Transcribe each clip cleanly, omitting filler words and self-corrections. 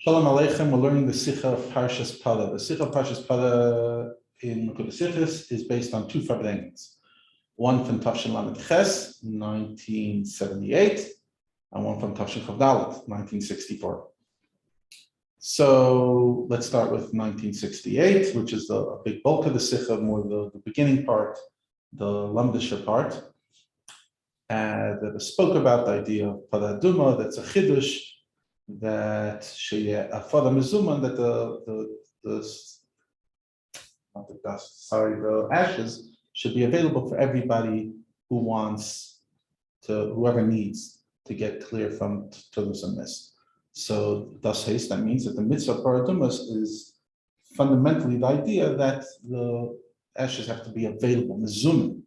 Shalom Aleichem. We're learning the Sicha of Parshas Parah. The Sicha of Parshas Parah in Likud Sichos is based on two Farbrengens. One from Tafshin Lamed Ches, 1978, and one from Tafshin Chav Dalet, 1964. So let's start with 1968, which is the big bulk of the Sicha, more the beginning part, the Lamdisha part. That spoke about the idea of Parah Aduma, that's a Chiddush, that a father mezuman, that the ashes should be available for everybody who wants to, whoever needs to get clear from Tulus and Mist. So thus haste, that means that the mitzvah of Parah Aduma is fundamentally the idea that the ashes have to be available, mezuman.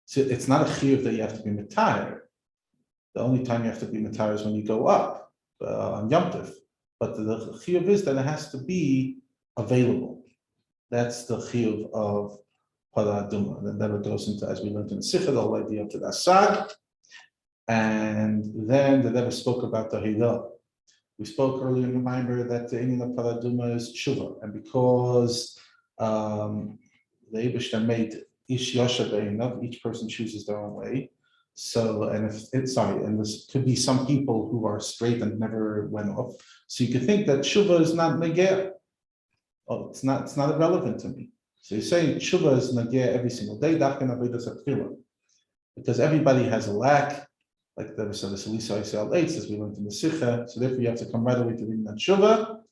So it's not a chiyuv that you have to be mitayer. The only time you have to be matar is when you go up on Yom Tov. But the chiyuv is that it has to be available. That's the chiyuv of Parah Aduma. And then it goes into, as we learned in the Sicha, the whole idea of the Asag. And then the Rebbe spoke about the Hila. We spoke earlier in the reminder that the Indian of Parah Aduma is tshuva. And because the Eibishter made ish yasha be'inav, each person chooses their own way. So, and this could be some people who are straight and never went off. So you could think that tshuva is not negeh. Oh, it's not irrelevant to me. So you're saying tshuva is negeh every single day, because everybody has a lack, like the Salisa Yisrael 8, as we learned in the Sicha. So therefore you have to come right away to reading that tshuva.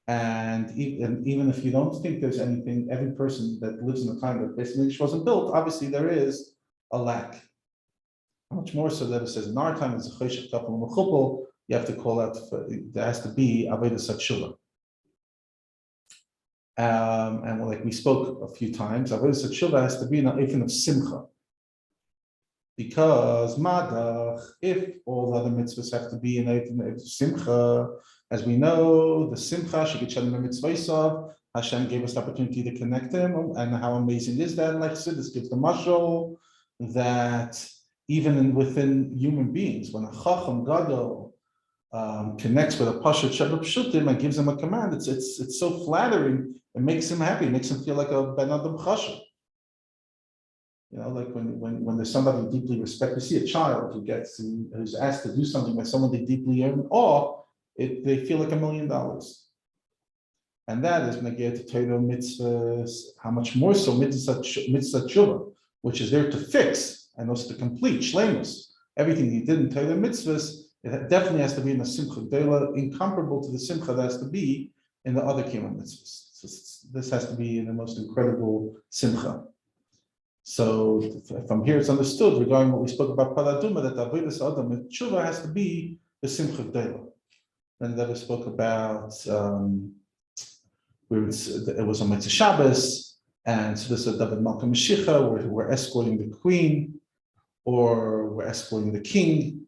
And even if you don't think there's anything, every person that lives in a time that basically wasn't built, obviously there is a lack. Much more so that it says in our time, as a cheshach tapal mechupel, you have to call out. There has to be avodas hatshuva. And like we spoke a few times, avodas hatshuva has to be in an eifin of simcha. Because madach, if all the other mitzvahs have to be in eifin of simcha, as we know, the simcha shekichan mitzvah, Hashem gave us the opportunity to connect him, and how amazing is that? Like this gives the mashal that. Even within human beings, when a chacham gadol connects with a pashat shabbat pshutim and gives him a command, it's so flattering. It makes him happy. It makes him feel like a ben adam chashav. You know, like when there's somebody deeply respect. You see a child who's asked to do something by someone they deeply awe. They feel like $1 million. And that is negeh to Torah mitzvahs. How much more so mitzvah tshuva, which is there to fix. And also to complete shleimus, everything he did in Torah mitzvahs, it definitely has to be in the simcha gdela, incomparable to the simcha that has to be in the other kiyum mitzvahs. So this has to be in the most incredible simcha. So from here it's understood regarding what we spoke about Parah Aduma, that the avodas adam tshuva has to be the simcha gdela. And that we spoke about where it was on Mitzvah Shabbos, and so this is David Malka Mashiach, where we're escorting the queen, or we're escorting the king,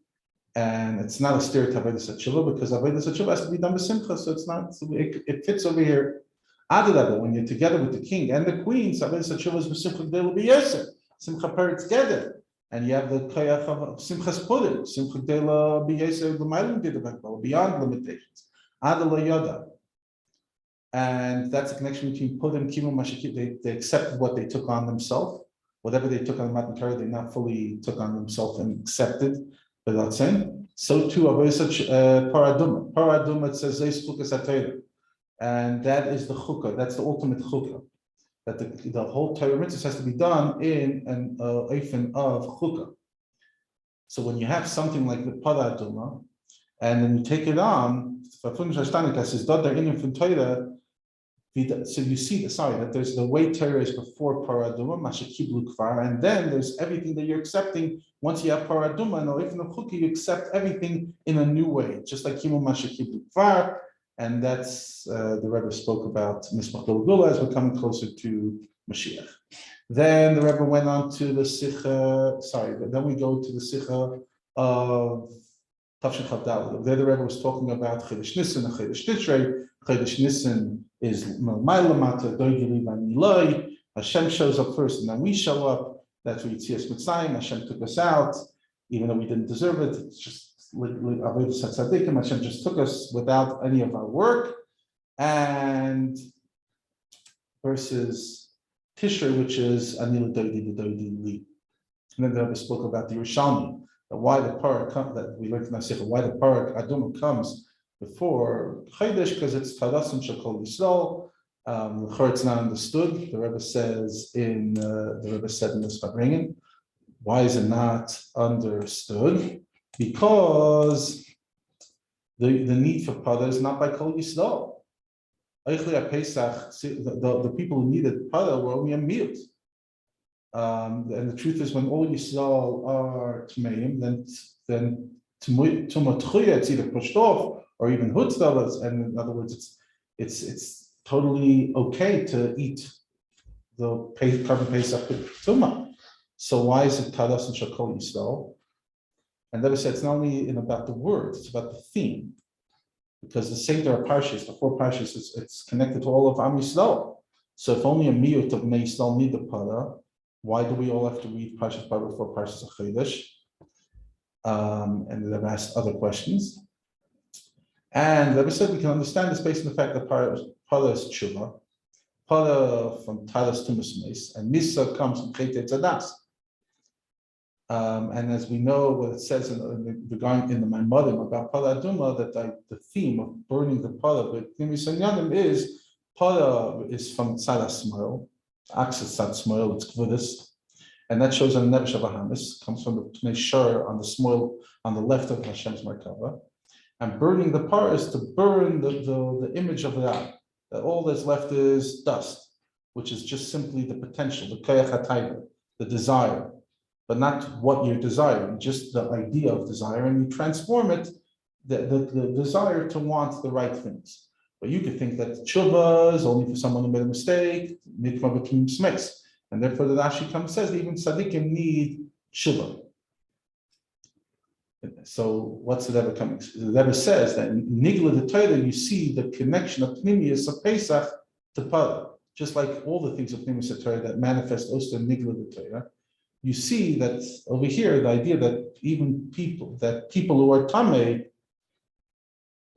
and it's not a stereotype of Avodas HaTshuva, because Avodas HaTshuva has to be done with simcha, so it's not. So it fits over here. Adarabah, when you're together with the king and the queen, so Avodas HaTshuva is with simcha gdela b'yosef, simcha per together, and you have the koyach of simchas purim, simcha gdela b'yosef l'maylim gdela beyond limitations. Adala yada. And that's a connection between Purim, Kimmel, Mashakib. They accepted what they took on themselves. Whatever they took on the Matan Torah, they not fully took on themselves and accepted. But that's saying. So too, Parah Aduma. Parah Aduma, it says, and that is the chukah. That's the ultimate chukah. That the whole Torah mitzvah has to be done in an eifin of chukah. So when you have something like the Parah Aduma, and then you take it on, so you see that there's the way Torah is before Parah Aduma, Mashakiblu Kvar, and then there's everything that you're accepting. Once you have Parah Aduma, and if in the Chukah, you accept everything in a new way, just like Kimu Mashakiblu Kvar, and that's the Rebbe spoke about Mismach Gula as we're coming closer to Mashiach. Then the Rebbe went on to the Sicha, then we go to the Sicha of Tafshin Chav Dalet. There the Rebbe was talking about Chedesh Nisan and Chedesh Tishrei. Chedesh Nisan is Mailamata, Doigili Vaniloi. Hashem shows up first and then we show up. That's where Yitzias Mitzrayim. Hashem took us out, even though we didn't deserve it. It's just Hashem just took us without any of our work, and versus Tishrei, which is Anil Doidi Li. And then the Rabbi spoke about the Yerushalmi, why the Parah that we learned in Sicha, why the Parah Aduma comes before Chodesh, because it's Tarasim Shekol Yisrael. It's not understood. The Rebbe says in the Farbrengens. Why is it not understood? Because the need for Parah is not by Kol Yisrael. The people who needed Parah were only a mute. And the truth is, when all Yisrael are Tmeim, then Tumah Tchuya, it's either pushed off or even Hutzdalas. And in other words, it's totally okay to eat the carbon Pesach with Tumah. So why is it Tadas and Shakol Yisrael? And Levi said it's not only about the words, it's about the theme. Because the Seder Parshas, the 4 Parshas, it's connected to all of Am Yisrael. So if only a miyut of Bnei Yisrael need the Parah, why do we all have to read Parshas Parah before Parshas Chodesh? And they've asked other questions. And Levi said we can understand this based on the fact that Parah is Tshuva, Parah from Tadas Tumas Meis, and Misa comes from Chetei Tzadas. And as we know, what it says in the Maimodim about Parah Aduma, that the theme of burning the Parah with Nimis and Yanim is Parah is from Tzad Smile, Axis Tzad Smile, it's Kvudas, and that shows on the Nevesh of Bahamas, comes from the Pnei Shur on the smile on the left of Hashem's Merkava. And burning the Parah is to burn the image of that all that's left is dust, which is just simply the potential, the Koyach HaTaiva, the desire. But not what you're desiring, just the idea of desire, and you transform it, the desire to want the right things. But you could think that tshuva is only for someone who made a mistake, and therefore the Rashi comes and says that even tzaddikim need tshuva. So what's the Rebbe coming? The Rebbe says that in Nigla the Torah you see the connection of Pnimius of Pesach to Parah, just like all the things of Pnimius of Torah that manifest also in Nigla the Torah. You see that over here, the idea that even people who are tamei,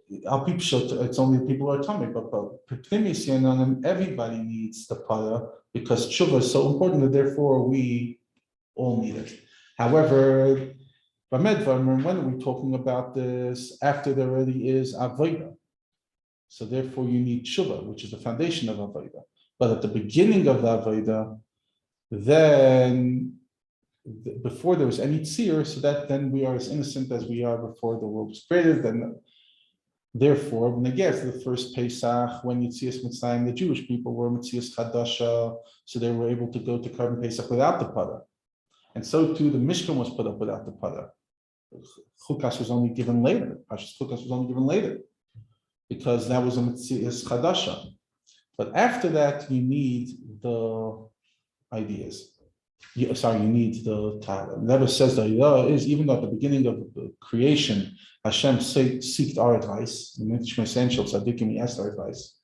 it's only people who are tamei, but everybody needs the Parah because tshuva is so important that therefore we all need it. However, when are we talking about this? After there already is avodah, so therefore you need tshuva, which is the foundation of avodah. But at the beginning of the avodah, then before there was any tzir, so that then we are as innocent as we are before the world was created. And therefore, when they get to the first Pesach, when Yitzias Mitzrayim, the Jewish people were Yitzias Chadasha, so they were able to go to Karban Pesach without the Parah. And so too, the Mishkan was put up without the Parah. Chukas was only given later. Pashas Chukas was only given later because that was a Yitzias Chadasha. But after that, you need the ideas. You need the Torah. Never says that is even though at the beginning of the creation, Hashem seeked our advice. He asked our advice.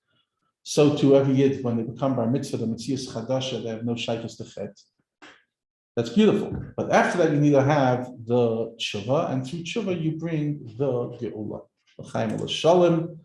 So to every yid, when they become bar mitzvah, the Metzias Chadasha, they have no shaykhs to chet. That's beautiful. But after that, you need to have the tshuva, and through tshuva, you bring the geula. L'chaim Shalom.